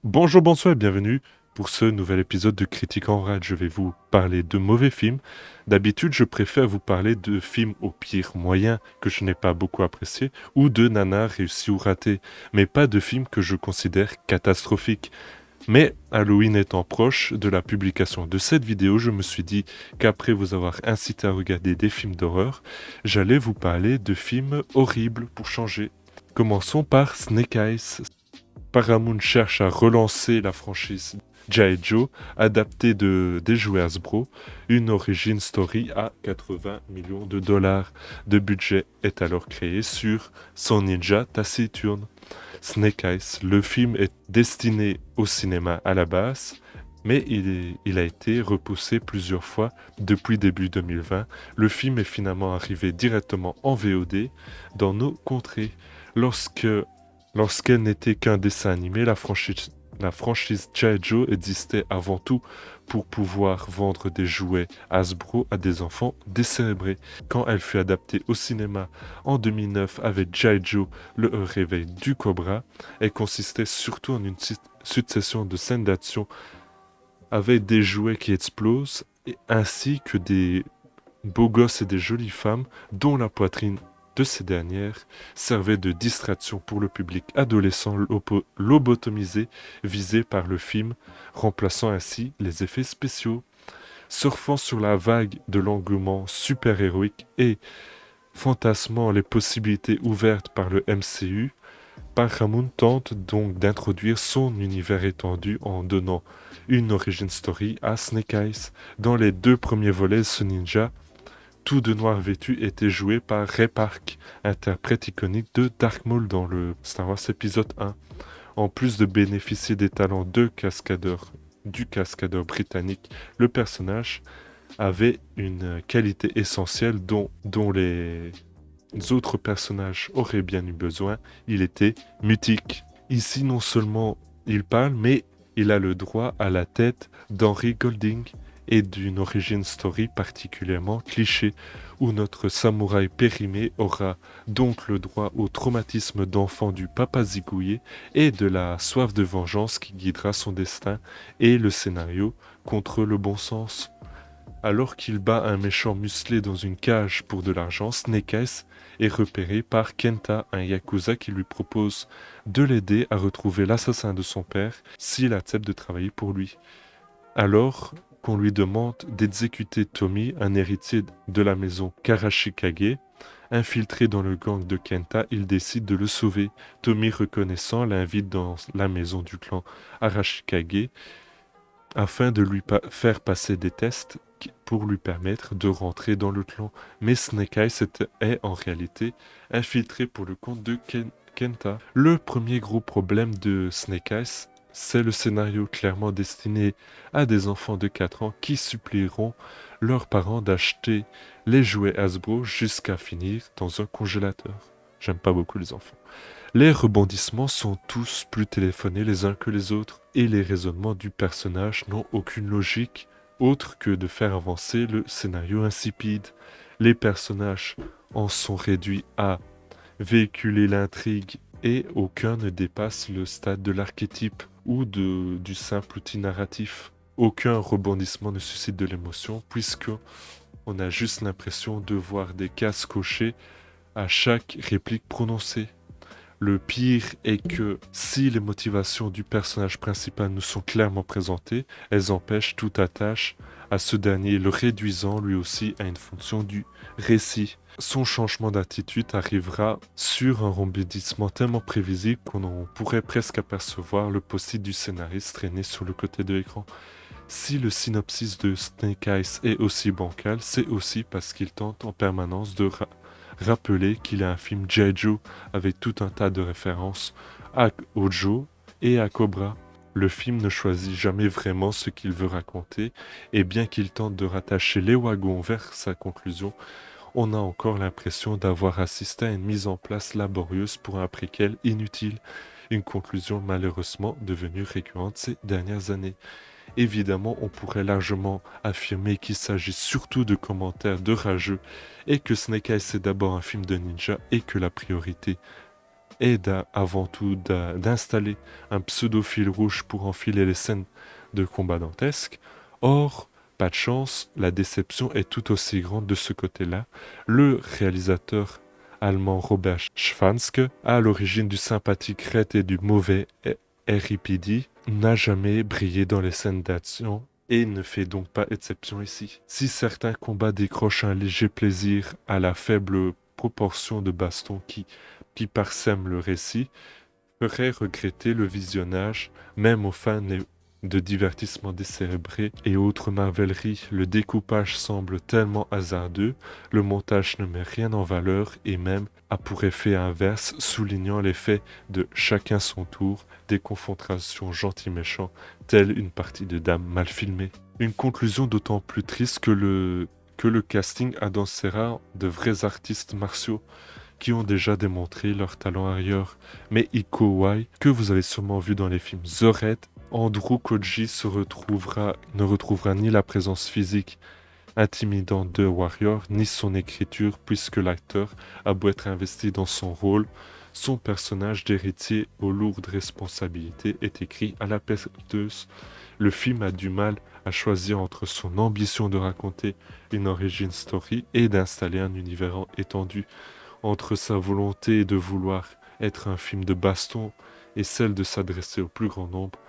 Bonjour, bonsoir et bienvenue pour ce nouvel épisode de Critique en rate. Je vais vous parler de mauvais films. D'habitude, je préfère vous parler de films au pire moyen que je n'ai pas beaucoup appréciés ou de nanars réussis ou ratés, mais pas de films que je considère catastrophiques. Mais Halloween étant proche de la publication de cette vidéo, je me suis dit qu'après vous avoir incité à regarder des films d'horreur, j'allais vous parler de films horribles pour changer. Commençons par Snake Eyes. Paramount cherche à relancer la franchise G.I. Joe, adaptée des jouets Hasbro. Une origin story à 80 millions de dollars de budget est alors créé sur son ninja taciturne. Snake Eyes, le film est destiné au cinéma à la base, mais il a été repoussé plusieurs fois depuis début 2020. Le film est finalement arrivé directement en VOD dans nos contrées. Lorsqu'elle n'était qu'un dessin animé, la franchise G.I. Joe existait avant tout pour pouvoir vendre des jouets Hasbro à des enfants décérébrés. Quand elle fut adaptée au cinéma en 2009 avec G.I. Joe, le réveil du Cobra, elle consistait surtout en une succession de scènes d'action avec des jouets qui explosent, ainsi que des beaux gosses et des jolies femmes dont la poitrine de ces dernières servait de distraction pour le public adolescent lobotomisé visé par le film, remplaçant ainsi les effets spéciaux. Surfant sur la vague de l'engouement super-héroïque et fantasmant les possibilités ouvertes par le MCU, Paramount tente donc d'introduire son univers étendu en donnant une origin story à Snake Eyes. Dans les deux premiers volets, ce ninja tout de noir vêtu était joué par Ray Park, interprète iconique de Dark Maul dans le Star Wars épisode 1. En plus de bénéficier des talents du cascadeur britannique, le personnage avait une qualité essentielle dont les autres personnages auraient bien eu besoin. Il était mutique. Ici, non seulement il parle, mais il a le droit à la tête d'Henry Golding et d'une origin story particulièrement cliché, où notre samouraï périmé aura donc le droit au traumatisme d'enfant du papa zigouillé et de la soif de vengeance qui guidera son destin et le scénario contre le bon sens. Alors qu'il bat un méchant musclé dans une cage pour de l'argent, Snake Eyes est repéré par Kenta, un yakuza qui lui propose de l'aider à retrouver l'assassin de son père s'il accepte de travailler pour lui. Alors qu'on lui demande d'exécuter Tommy, un héritier de la maison Karashikage, infiltré dans le gang de Kenta, il décide de le sauver. Tommy, reconnaissant, l'invite dans la maison du clan Arashikage afin de lui faire passer des tests pour lui permettre de rentrer dans le clan. Mais Snake Eyes est en réalité infiltré pour le compte de Kenta. Le premier gros problème de Snake Eyes, c'est le scénario clairement destiné à des enfants de 4 ans qui supplieront leurs parents d'acheter les jouets Hasbro jusqu'à finir dans un congélateur. J'aime pas beaucoup les enfants. Les rebondissements sont tous plus téléphonés les uns que les autres, et les raisonnements du personnage n'ont aucune logique autre que de faire avancer le scénario insipide. Les personnages en sont réduits à véhiculer l'intrigue et aucun ne dépasse le stade de l'archétype ou du simple outil narratif. Aucun rebondissement ne suscite de l'émotion puisque on a juste l'impression de voir des cases cochées à chaque réplique prononcée. Le pire est que si les motivations du personnage principal nous sont clairement présentées, elles empêchent toute attache à ce dernier, le réduisant lui aussi à une fonction du récit. Son changement d'attitude arrivera sur un rebondissement tellement prévisible qu'on en pourrait presque apercevoir le post-it du scénariste traîner sur le côté de l'écran. Si le synopsis de Snake Eyes est aussi bancal, c'est aussi parce qu'il tente en permanence de rappeler qu'il est un film G.I. Joe avec tout un tas de références au Joe et à Cobra. Le film ne choisit jamais vraiment ce qu'il veut raconter, et bien qu'il tente de rattacher les wagons vers sa conclusion, on a encore l'impression d'avoir assisté à une mise en place laborieuse pour un préquel inutile, une conclusion malheureusement devenue récurrente ces dernières années. Évidemment, on pourrait largement affirmer qu'il s'agit surtout de commentaires de rageux et que Snake Eyes est d'abord un film de ninja et que la priorité est avant tout d'installer un pseudo-fil rouge pour enfiler les scènes de combat dantesques. Or, pas de chance, la déception est tout aussi grande de ce côté-là. Le réalisateur allemand Robert Schwanzke, à l'origine du sympathique Red et du mauvais R.I.P.D., n'a jamais brillé dans les scènes d'action et ne fait donc pas exception ici. Si certains combats décrochent un léger plaisir à la faible proportion de bastons qui parsèment le récit, ferait regretter le visionnage, même aux fans de divertissement décérébré et autres marveleries. Le découpage semble tellement hasardeux, le montage ne met rien en valeur et même a pour effet inverse, soulignant l'effet de chacun son tour, des confrontations gentils-méchants, telle une partie de dames mal filmée. Une conclusion d'autant plus triste que le casting adossera de vrais artistes martiaux qui ont déjà démontré leur talent ailleurs. Mais Iko Uwais, que vous avez sûrement vu dans les films The Raid, Andrew Koji ne retrouvera ni la présence physique intimidante de Warrior, ni son écriture, puisque l'acteur a beau être investi dans son rôle, son personnage d'héritier aux lourdes responsabilités est écrit à la perceuse. Le film a du mal à choisir entre son ambition de raconter une origin story et d'installer un univers étendu. Entre sa volonté de vouloir être un film de baston et celle de s'adresser au plus grand nombre,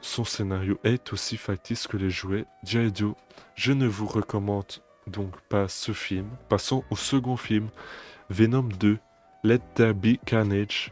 son scénario est aussi factice que les jouets G.I. Joe. Je ne vous recommande donc pas ce film. Passons au second film, Venom 2, Let There Be Carnage.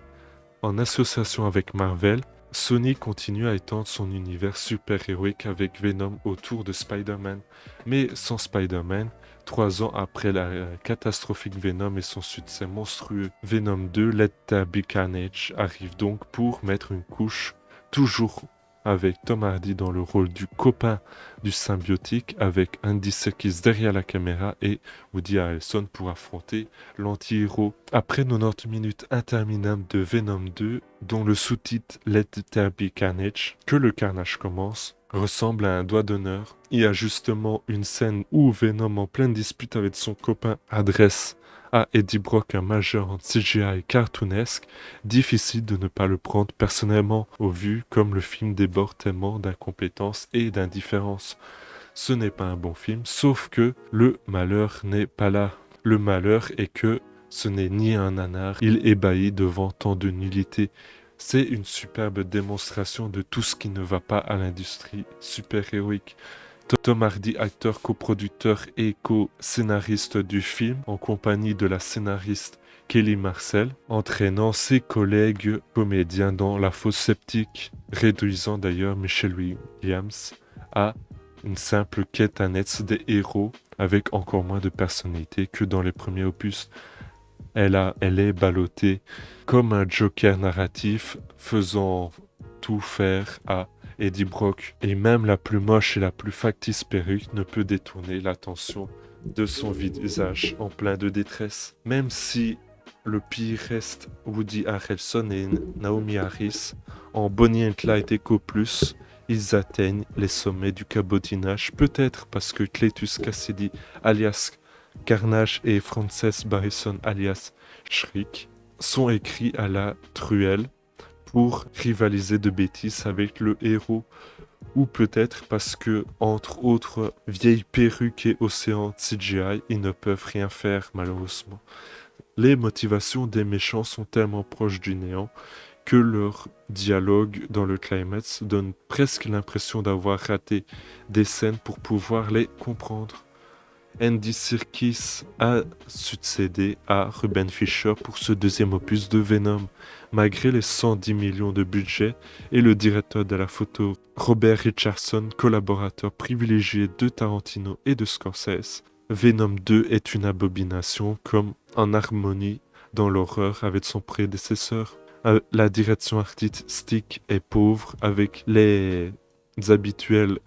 En association avec Marvel, Sony continue à étendre son univers super-héroïque avec Venom autour de Spider-Man. Mais sans Spider-Man, 3 ans après la catastrophique Venom et son succès monstrueux, Venom 2, Let There Be Carnage arrive donc pour mettre une couche, toujours avec Tom Hardy dans le rôle du copain du symbiotique, avec Andy Serkis derrière la caméra et Woody Harrelson pour affronter l'anti-héros. Après 90 minutes interminables de Venom 2, dont le sous-titre Let There Be Carnage, que le carnage commence, ressemble à un doigt d'honneur. Il y a justement une scène où Venom, en pleine dispute avec son copain, adresse à Eddie Brock un majeur en CGI cartoonesque. Difficile de ne pas le prendre personnellement au vu, comme le film déborde tellement d'incompétence et d'indifférence. Ce n'est pas un bon film, sauf que le malheur n'est pas là. Le malheur est que ce n'est ni un nanar, il ébahit devant tant de nullité. C'est une superbe démonstration de tout ce qui ne va pas à l'industrie super-héroïque. Tom Hardy, acteur, coproducteur et co-scénariste du film, en compagnie de la scénariste Kelly Marcel, entraînant ses collègues comédiens dans La Fosse Sceptique, réduisant d'ailleurs Michelle Williams à une simple quête annexe des héros, avec encore moins de personnalité que dans les premiers opus. Elle est ballottée comme un joker narratif, faisant tout faire à Eddie Brock. Et même la plus moche et la plus factice perruque ne peut détourner l'attention de son visage en plein de détresse. Même si le pire reste Woody Harrelson et Naomi Harris, en Bonnie and Clyde Echo Plus, ils atteignent les sommets du cabotinage, peut-être parce que Cletus Cassidy alias Carnage et Frances Barrison alias Shriek sont écrits à la truelle pour rivaliser de bêtises avec le héros, ou peut-être parce que, entre autres vieilles perruques et océans CGI, ils ne peuvent rien faire malheureusement. Les motivations des méchants sont tellement proches du néant que leur dialogue dans le climax donne presque l'impression d'avoir raté des scènes pour pouvoir les comprendre. Andy Serkis a succédé à Ruben Fischer pour ce deuxième opus de Venom. Malgré les 110 millions de budget et le directeur de la photo Robert Richardson, collaborateur privilégié de Tarantino et de Scorsese, Venom 2 est une abomination comme en harmonie dans l'horreur avec son prédécesseur. La direction artistique est pauvre avec les habituelles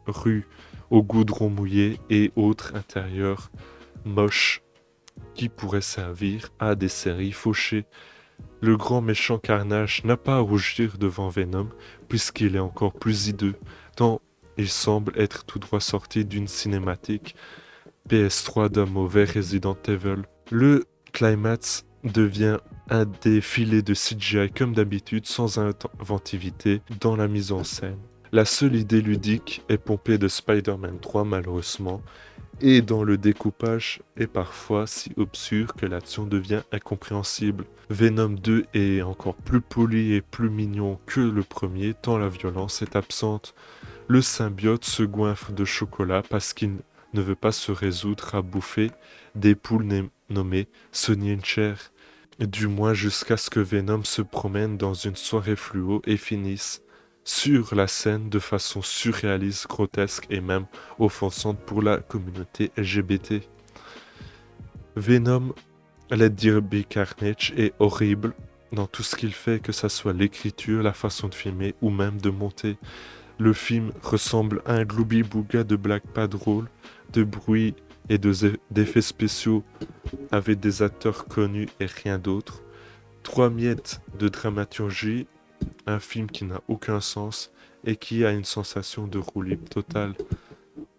rues au goudron mouillé et autres intérieurs moches qui pourraient servir à des séries fauchées. Le grand méchant Carnage n'a pas à rougir devant Venom puisqu'il est encore plus hideux, tant il semble être tout droit sorti d'une cinématique PS3 d'un mauvais Resident Evil. Le climax devient un défilé de CGI comme d'habitude, sans inventivité dans la mise en scène. La seule idée ludique est pompée de Spider-Man 3 malheureusement, et dans le découpage est parfois si obscur que l'action devient incompréhensible. Venom 2 est encore plus poli et plus mignon que le premier, tant la violence est absente. Le symbiote se goinfre de chocolat parce qu'il ne veut pas se résoudre à bouffer des poules nommées Sonny and Cher. Du moins jusqu'à ce que Venom se promène dans une soirée fluo et finisse sur la scène de façon surréaliste, grotesque et même offensante pour la communauté LGBT. Venom, Let There Be Carnage, est horrible dans tout ce qu'il fait, que ça soit l'écriture, la façon de filmer ou même de monter. Le film ressemble à un gloubi-bougga de blagues pas drôles, de bruit et d'effets spéciaux avec des acteurs connus et rien d'autre. 3 miettes de dramaturgie, un film qui n'a aucun sens et qui a une sensation de roue libre totale.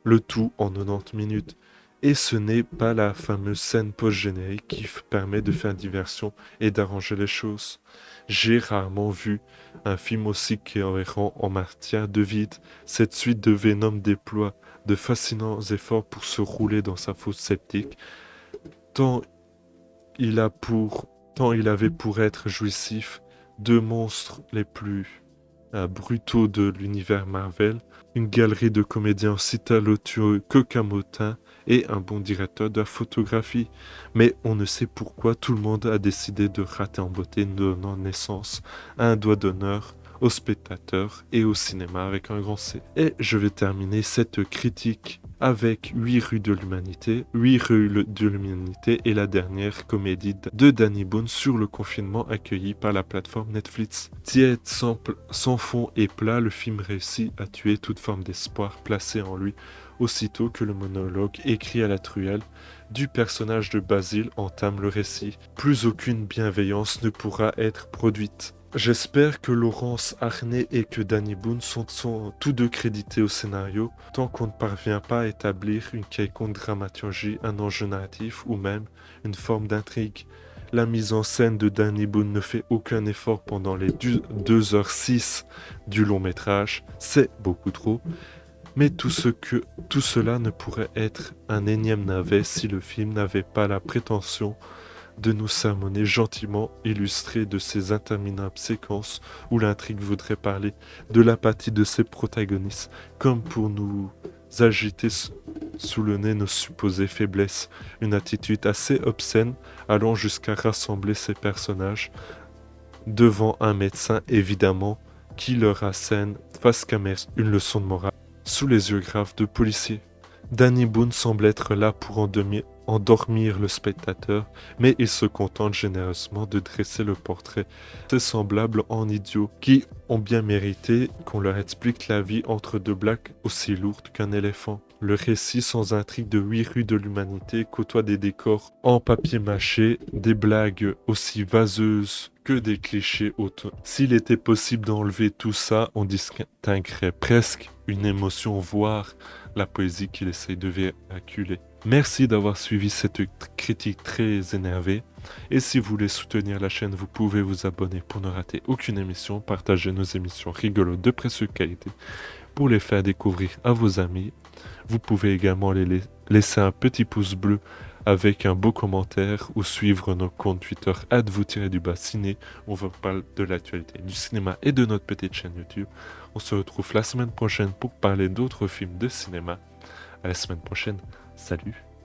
Le tout en 90 minutes. Et ce n'est pas la fameuse scène post-générique qui permet de faire diversion et d'arranger les choses. J'ai rarement vu un film aussi cohérent en matière de vide. Cette suite de Venom déploie de fascinants efforts pour se rouler dans sa fosse sceptique, tant il avait pour être jouissif. 2 monstres les plus brutaux de l'univers Marvel, une galerie de comédiens aussi talentueux que Camotin et un bon directeur de la photographie. Mais on ne sait pourquoi tout le monde a décidé de rater en beauté, donnant naissance à un doigt d'honneur aux spectateurs et au cinéma avec un grand C. Et je vais terminer cette critique avec 8 rues de l'humanité. 8 rues de l'humanité est la dernière comédie de Danny Boone sur le confinement accueillie par la plateforme Netflix. Tiède, sans fond et plat, le film réussit à tuer toute forme d'espoir placée en lui aussitôt que le monologue écrit à la truelle du personnage de Basile entame le récit. Plus aucune bienveillance ne pourra être produite. J'espère que Laurence Arnay et que Danny Boone sont tous deux crédités au scénario, tant qu'on ne parvient pas à établir une quelconque dramaturgie, un enjeu narratif ou même une forme d'intrigue. La mise en scène de Danny Boone ne fait aucun effort pendant les 2h06 du long métrage, c'est beaucoup trop. Mais tout cela ne pourrait être un énième navet si le film n'avait pas la prétention de nous sermonner gentiment illustré de ces interminables séquences où l'intrigue voudrait parler de l'apathie de ses protagonistes, comme pour nous agiter sous le nez nos supposées faiblesses, une attitude assez obscène allant jusqu'à rassembler ces personnages devant un médecin évidemment qui leur assène face caméra une leçon de morale sous les yeux graves de policiers. Danny Boone semble être là pour endormir le spectateur, mais il se contente généreusement de dresser le portrait de ses semblables en idiots, qui ont bien mérité qu'on leur explique la vie entre 2 blagues aussi lourdes qu'un éléphant. Le récit sans intrigue de 8 rues de l'humanité côtoie des décors en papier mâché, des blagues aussi vaseuses que des clichés auto. S'il était possible d'enlever tout ça, on distinguerait presque une émotion, voire la poésie qu'il essaye de véhiculer. Merci d'avoir suivi cette critique très énervée. Et si vous voulez soutenir la chaîne, vous pouvez vous abonner pour ne rater aucune émission, partager nos émissions rigolotes de précieuse qualité pour les faire découvrir à vos amis. Vous pouvez également laisser un petit pouce bleu avec un beau commentaire ou suivre nos comptes Twitter @vous-ciné. On va parler de l'actualité du cinéma et de notre petite chaîne YouTube. On se retrouve la semaine prochaine pour parler d'autres films de cinéma. À la semaine prochaine. Salut!